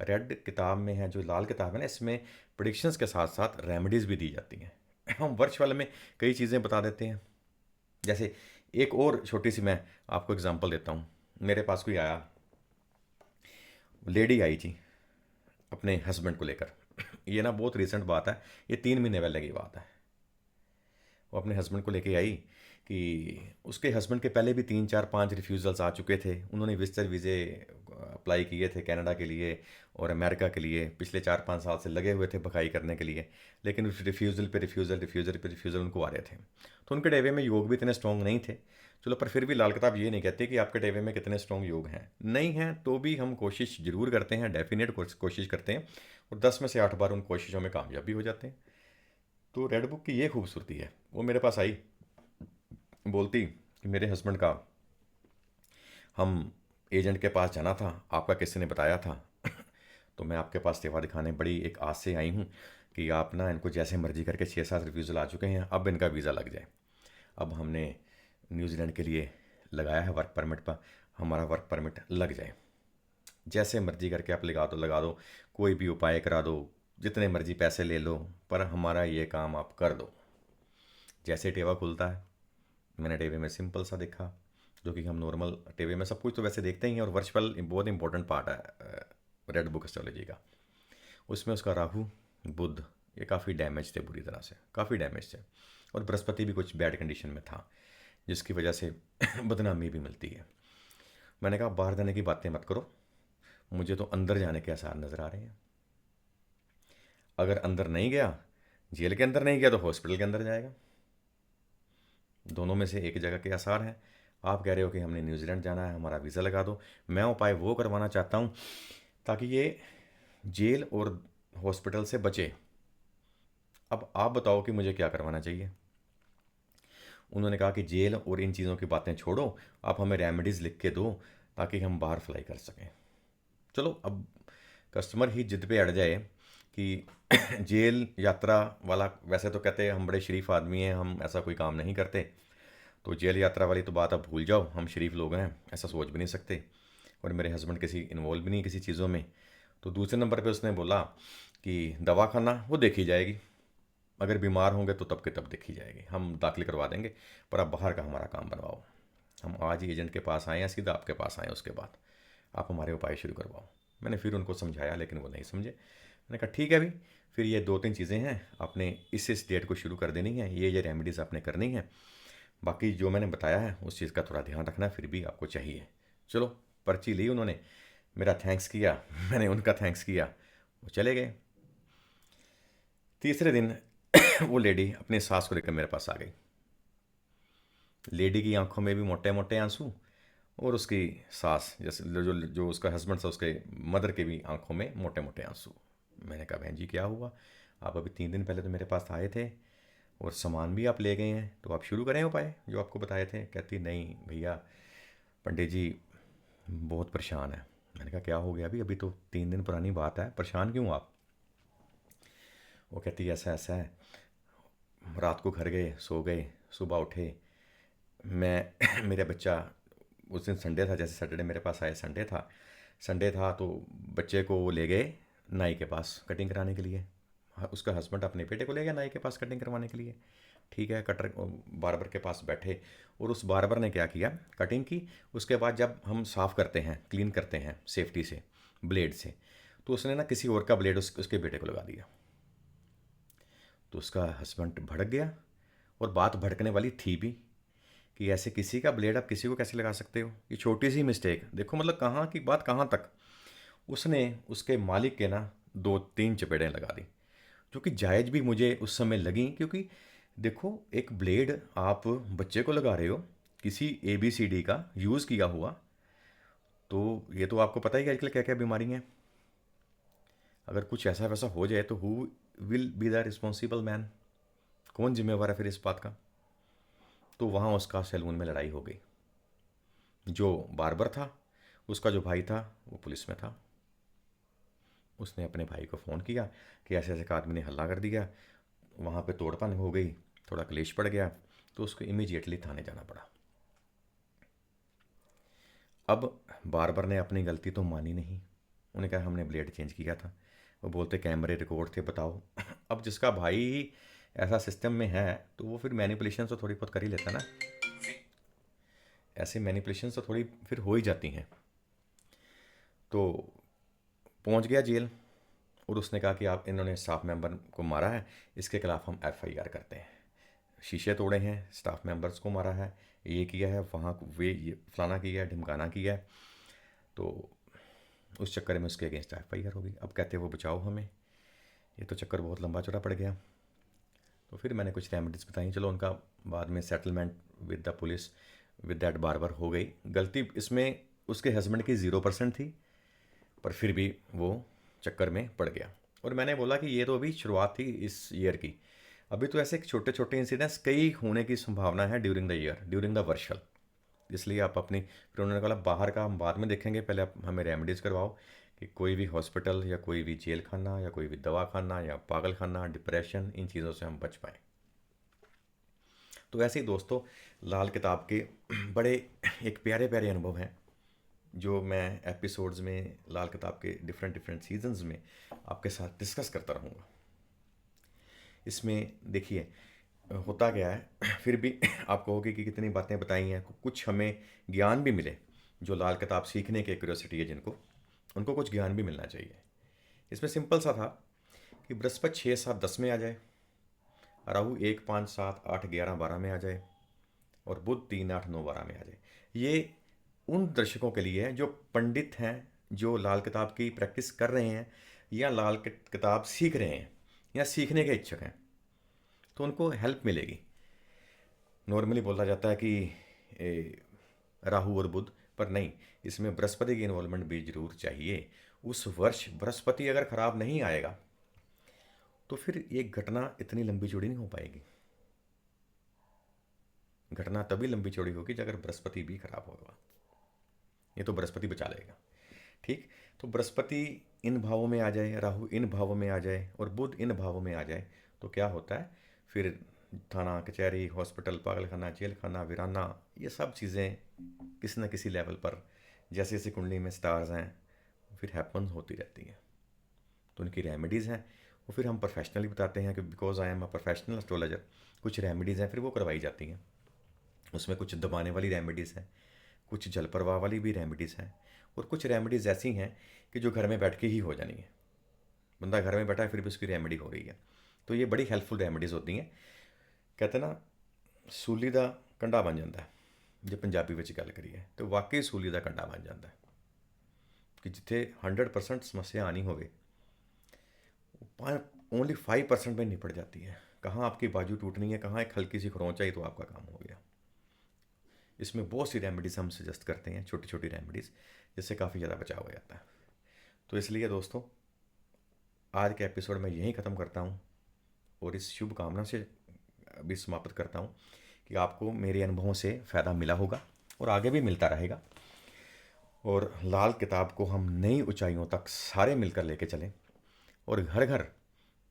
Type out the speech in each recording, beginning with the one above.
Red किताब में है, जो लाल किताब है ना, इसमें प्रिडिक्शंस के साथ साथ रेमेडीज़ भी दी जाती हैं। हम वर्चुअल में कई चीज़ें बता देते हैं। जैसे एक और छोटी सी मैं आपको एग्जांपल देता हूँ। मेरे पास कोई आया, लेडी आई जी अपने हस्बैंड को लेकर। ये ना बहुत रिसेंट बात है, ये 3 महीने पहले की बात है। वो अपने हस्बैंड को लेके आई कि उसके हस्बैंड के पहले भी 3 4 5 रिफ्यूज़ल्स आ चुके थे। उन्होंने विजिटर वीज़े अप्लाई किए थे कनाडा के लिए और अमेरिका के लिए, पिछले 4 5 साल से लगे हुए थे भकाई करने के लिए, लेकिन उस रिफ्यूज़ल पे रिफ्यूज़ल रिफ्यूज़ल पे रिफ्यूज़ल उनको आ रहे थे। तो उनके डेवे में योग भी इतने स्ट्रॉन्ग नहीं थे। चलो, पर फिर भी लाल किताब ये नहीं कहती कि आपके डेवे में कितने स्ट्रॉन्ग योग हैं, नहीं हैं, तो भी हम कोशिश ज़रूर करते हैं, डेफिनेट कोशिश करते हैं, और 10 में से 8 बार उन कोशिशों में कामयाब भी हो जाते हैं। तो रेड बुक की ये खूबसूरती है। वो मेरे पास आई, बोलती कि मेरे हस्बैंड का, हम एजेंट के पास जाना था, आपका किसी ने बताया था। तो मैं आपके पास सेवा दिखाने बड़ी एक आस से आई हूँ कि आप ना इनको जैसे मर्जी करके 6 7 रिफ्यूज़ल आ चुके हैं, अब इनका वीज़ा लग जाए। अब हमने न्यूजीलैंड के लिए लगाया है वर्क परमिट पर, हमारा वर्क परमिट लग जाए। जैसे मर्जी करके आप लगा दो, कोई भी उपाय करा दो, जितने मर्जी पैसे ले लो, पर हमारा ये काम आप कर दो। जैसे टेवा खुलता है, मैंने टेवे में सिंपल सा देखा, जो कि हम नॉर्मल टेवे में सब कुछ तो वैसे देखते ही हैं, और वर्चुअल बहुत इंपॉर्टेंट पार्ट है रेड बुक एस्ट्रोलॉजी का। उसमें उसका राहु, बुध, ये काफ़ी डैमेज थे, बुरी तरह से काफ़ी डैमेज थे, और बृहस्पति भी कुछ बैड कंडीशन में था, जिसकी वजह से बदनामी भी मिलती है। मैंने कहा बाहर जाने की बातें मत करो, मुझे तो अंदर जाने के आसार नज़र आ रहे हैं। अगर अंदर नहीं गया, जेल के अंदर नहीं गया, तो हॉस्पिटल के अंदर जाएगा। दोनों में से एक जगह के आसार हैं। आप कह रहे हो कि हमने न्यूजीलैंड जाना है, हमारा वीज़ा लगा दो। मैं उपाय वो करवाना चाहता हूँ ताकि ये जेल और हॉस्पिटल से बचे। अब आप बताओ कि मुझे क्या करवाना चाहिए। उन्होंने कहा कि जेल और इन चीज़ों की बातें छोड़ो, आप हमें रेमेडीज़ लिख के दो ताकि हम बाहर फ्लाई कर सकें। चलो, अब कस्टमर ही जिद पे अड़ जाए कि जेल यात्रा वाला, वैसे तो कहते हैं हम बड़े शरीफ आदमी हैं, हम ऐसा कोई काम नहीं करते, तो जेल यात्रा वाली तो बात आप भूल जाओ, हम शरीफ लोग हैं, ऐसा सोच भी नहीं सकते। और मेरे हस्बैंड किसी इन्वॉल्व भी नहीं किसी चीज़ों में। तो दूसरे नंबर पे उसने बोला कि दवा खाना वो देखी जाएगी, अगर बीमार होंगे तो तब के तब देखी जाएगी, हम दाखिल करवा देंगे, पर आप बाहर का हमारा काम बनवाओ। हम आज ही एजेंट के पास आए हैं, सीधा आपके पास आए, उसके बाद आप हमारे उपाय शुरू करवाओ। मैंने फिर उनको समझाया, लेकिन वो नहीं समझे। मैंने कहा ठीक है अभी, फिर ये 2 3 चीज़ें हैं, आपने इस डेट को शुरू कर देनी है, ये रेमेडीज़ आपने करनी है, बाकी जो मैंने बताया है उस चीज़ का थोड़ा ध्यान रखना फिर भी आपको चाहिए। चलो, पर्ची ली उन्होंने, मेरा थैंक्स किया, मैंने उनका थैंक्स किया, वो चले गए। तीसरे दिन वो लेडी अपनी सास को लेकर मेरे पास आ गई। लेडी की आंखों में भी मोटे मोटे आंसू, और उसकी सास, जैसे जो जो उसका हस्बैंड था, उसके मदर के भी आंखों में मोटे मोटे आंसू। मैंने कहा बहन जी क्या हुआ, आप अभी 3 दिन पहले तो मेरे पास आए थे, और सामान भी आप ले गए हैं, तो आप शुरू करें उपाय जो आपको बताए थे। कहती नहीं भैया, पंडित जी बहुत परेशान है। मैंने कहा क्या हो गया, अभी अभी तो 3 दिन पुरानी बात है, परेशान क्यों आप। वो कहती ऐसा ऐसा है, रात को घर गए, सो गए, सुबह उठे, मैं मेरा बच्चा, उस दिन संडे था, जैसे सैटरडे मेरे पास आए, संडे था तो बच्चे को वो ले गए नाई के पास कटिंग कराने के लिए। उसका हस्बैंड अपने बेटे को ले गया नाई के पास कटिंग करवाने के लिए। ठीक है, कटर बार्बर के पास बैठे, और उस बार्बर ने क्या किया, कटिंग की। उसके बाद जब हम साफ़ करते हैं, क्लीन करते हैं सेफ्टी से, ब्लेड से, तो उसने ना किसी और का ब्लेड उसके बेटे को लगा दिया। तो उसका हस्बैंड भड़क गया, और बात भड़कने वाली थी भी, कि ऐसे किसी का ब्लेड आप किसी को कैसे लगा सकते हो, ये छोटी सी मिस्टेक देखो, मतलब कहाँ की बात कहाँ तक। उसने उसके मालिक के ना 2 3 चपेड़ें लगा दी, जो कि जायज़ भी मुझे उस समय लगी, क्योंकि देखो एक ब्लेड आप बच्चे को लगा रहे हो, किसी ABCD का यूज़ किया हुआ, तो ये तो आपको पता ही है आजकल क्या क्या बीमारी हैं। अगर कुछ ऐसा वैसा हो जाए तो who will be the responsible man, कौन जिम्मेवार है फिर इस बात का। तो वहाँ उसका सैलून में लड़ाई हो गई। जो बार्बर था, उसका जो भाई था वो पुलिस में था। उसने अपने भाई को फ़ोन किया कि ऐसे ऐसे एक आदमी ने हल्ला कर दिया, वहाँ पे तोड़पन हो गई, थोड़ा क्लेश पड़ गया, तो उसको इमीडिएटली थाने जाना पड़ा। अब बार्बर ने अपनी गलती तो मानी नहीं, उन्होंने कहा हमने ब्लेड चेंज किया था। वो बोलते कैमरे रिकॉर्ड थे, बताओ। अब जिसका भाई ही ऐसा सिस्टम में है तो वो फिर मैनिपुलेशन तो थोड़ी बहुत कर ही लेता ना। ऐसे मैनिपुलेशन तो थोड़ी फिर हो ही जाती हैं। तो पहुंच गया जेल और उसने कहा कि आप इन्होंने स्टाफ मेंबर को मारा है, इसके खिलाफ हम एफआईआर करते हैं। शीशे तोड़े हैं, स्टाफ मेंबर्स को मारा है, ये किया है, वहाँ वे ये फलाना किया है, ढिमकाना किया है। तो उस चक्कर में उसके अगेंस्ट एफआईआर हो गई। अब कहते हैं वो बचाओ हमें, ये तो चक्कर बहुत लंबा चौड़ा पड़ गया। तो फिर मैंने कुछ रेमेडीज़ बताई, चलो उनका बाद में settlement with the police with that barber हो गई। गलती इसमें उसके हस्बैंड की 0% थी, पर फिर भी वो चक्कर में पड़ गया। और मैंने बोला कि ये तो अभी शुरुआत थी इस ईयर की, अभी तो ऐसे छोटे छोटे इंसिडेंट्स कई होने की संभावना है during the year, during the वर्षल। इसलिए आप अपनी, फिर उन्होंने कहा बाहर का हम बाद में देखेंगे, पहले आप हमें रेमेडीज़ करवाओ कि कोई भी हॉस्पिटल या कोई भी जेल खाना या कोई भी दवा खाना या पागल खाना, डिप्रेशन, इन चीज़ों से हम बच पाएँ। तो ऐसे ही दोस्तों, लाल किताब के बड़े एक प्यारे प्यारे अनुभव हैं जो मैं एपिसोड्स में लाल किताब के डिफरेंट डिफरेंट सीजन्स में आपके साथ डिस्कस करता रहूँगा। इसमें देखिए होता क्या है, फिर भी आप कहोगे कि कितनी बातें बताई हैं, कुछ हमें ज्ञान भी मिले। जो लाल किताब सीखने की क्यूरियोसिटी है जिनको, उनको कुछ ज्ञान भी मिलना चाहिए। इसमें सिंपल सा था कि बृहस्पति 6, 7, 10 में आ जाए, राहु 1, 5, 7, 8, 11, 12 में आ जाए, और बुध 3, 8, 9, 12 में आ जाए। ये उन दर्शकों के लिए है जो पंडित हैं, जो लाल किताब की प्रैक्टिस कर रहे हैं या लाल किताब सीख रहे हैं या सीखने के इच्छुक हैं, तो उनको हेल्प मिलेगी। नॉर्मली बोला जाता है कि राहु और बुध, पर नहीं, इसमें बृहस्पति की इन्वॉल्वमेंट भी जरूर चाहिए। उस वर्ष बृहस्पति अगर खराब नहीं आएगा तो फिर ये घटना इतनी लंबी चौड़ी नहीं हो पाएगी। घटना तभी लंबी चौड़ी होगी जब अगर बृहस्पति भी खराब होगा। ये तो बृहस्पति बचा लेगा, ठीक। तो बृहस्पति इन भावों में आ जाए, राहु इन भावों में आ जाए और बुध इन भावों में आ जाए, तो क्या होता है फिर, थाना कचहरी, हॉस्पिटल, पागलखाना, जेल खाना, वीराना, ये सब चीज़ें किसी न किसी लेवल पर जैसे जैसे कुंडली में स्टार्स हैं फिर हैपन होती रहती हैं। तो उनकी रेमेडीज़ हैं, वो फिर हम प्रोफेशनली बताते हैं कि because I am a professional astrologer, कुछ रेमेडीज़ हैं फिर वो करवाई जाती हैं। उसमें कुछ दबाने वाली रेमेडीज़ हैं, कुछ जल प्रवाह वाली भी रेमेडीज़ हैं, और कुछ रेमेडीज़ ऐसी हैं कि जो घर में बैठ के ही हो जानी है। बंदा घर में बैठा है फिर भी उसकी रेमेडी हो रही है। तो ये बड़ी हेल्पफुल रेमेडीज़ होती हैं। कहते ना सूली दा कंडा बन जाता है, जो पंजाबी में गल करिए तो वाकई सूली दा कंडा बन जाता है कि जिथे 100% समस्या आनी होवे ओनली 5% में निपट जाती है। कहाँ आपकी बाजू टूटनी है, कहाँ एक हल्की सी खरोंच आई तो आपका काम हो गया। इसमें बहुत सी रेमेडीज़ हम सजेस्ट करते हैं, छोटी छोटी रेमेडीज़, जिससे काफ़ी ज़्यादा बचाव हो जाता है। तो इसलिए दोस्तों, आज के एपिसोड में यहीं ख़त्म करता हूँ और इस शुभ कामना से अभी समाप्त करता हूँ कि आपको मेरे अनुभवों से फ़ायदा मिला होगा और आगे भी मिलता रहेगा, और लाल किताब को हम नई ऊंचाइयों तक सारे मिलकर लेके चलें और घर घर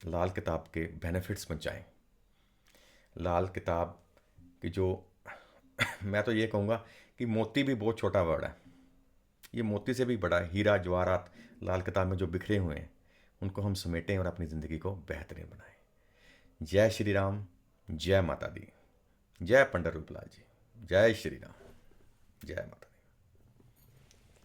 लाल किताब के बेनिफिट्स पहुँचाएँ। लाल किताब की जो मैं तो ये कहूँगा कि मोती भी बहुत छोटा वर्ड है, ये मोती से भी बड़ा हीरा जवाहरात लाल किताब में जो बिखरे हुए हैं, उनको हम समेटें और अपनी ज़िंदगी को बेहतरीन बनाएं। जय श्री राम, जय माता दी, जय पंडित रूपलाल जी, जय श्री राम, जय माता।